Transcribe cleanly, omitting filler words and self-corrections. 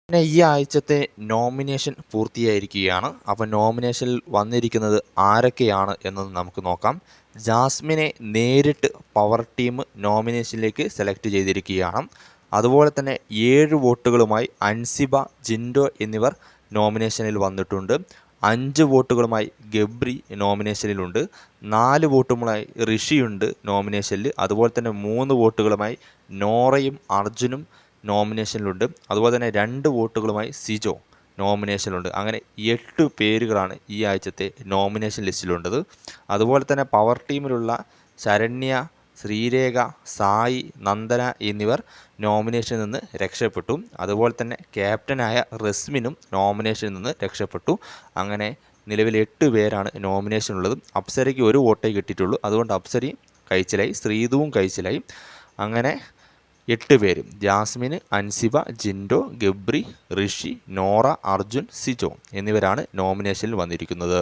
പിന്നെ ഈ ആഴ്ചത്തെ നോമിനേഷൻ പൂർത്തിയായിരിക്കുകയാണ്. അപ്പോൾ നോമിനേഷനിൽ വന്നിരിക്കുന്നത് ആരൊക്കെയാണ് എന്നൊന്ന് നമുക്ക് നോക്കാം. ജാസ്മിനെ നേരിട്ട് പവർ ടീം നോമിനേഷനിലേക്ക് സെലക്ട് ചെയ്തിരിക്കുകയാണ്. അതുപോലെ തന്നെ 7 വോട്ടുകളുമായി അൻസിബ, ജിൻഡോ എന്നിവർ നോമിനേഷനിൽ വന്നിട്ടുണ്ട്. 5 വോട്ടുകളുമായി ഗബ്രി നോമിനേഷനിലുണ്ട്. 4 വോട്ടുകളുമായി ഋഷിയുണ്ട് നോമിനേഷനിൽ. അതുപോലെ തന്നെ 3 വോട്ടുകളുമായി നോറയും അർജുനും നോമിനേഷനിലുണ്ട്. അതുപോലെ തന്നെ 2 വോട്ടുകളുമായി സിജോ നോമിനേഷനിലുണ്ട്. അങ്ങനെ 8 പേരുകളാണ് ഈ ആഴ്ചത്തെ നോമിനേഷൻ ലിസ്റ്റിലുള്ളത്. അതുപോലെ തന്നെ പവർ ടീമിലുള്ള ശരണ്യ, ശ്രീരേഖ, സായി, നന്ദന എന്നിവർ നോമിനേഷനിൽ നിന്ന് രക്ഷപ്പെട്ടു. അതുപോലെ തന്നെ ക്യാപ്റ്റനായ റസ്മിനും നോമിനേഷനിൽ നിന്ന് രക്ഷപ്പെട്ടു. അങ്ങനെ നിലവിൽ 8 പേരാണ് നോമിനേഷനുള്ളത്. അപ്സരയ്ക്ക് 1 വോട്ടേ കിട്ടിയിട്ടുള്ളൂ. അതുകൊണ്ട് അപ്സരയും കഴിച്ചിലായി, ശ്രീതുവും കഴിച്ചിലായി. അങ്ങനെ 8 പേരും ജാസ്മിന്, അൻസിബ, ജിൻഡോ, ഗബ്രി, ഋഷി, നോറ, അർജുൻ, സിജോ എന്നിവരാണ് നോമിനേഷനിൽ വന്നിരിക്കുന്നത്.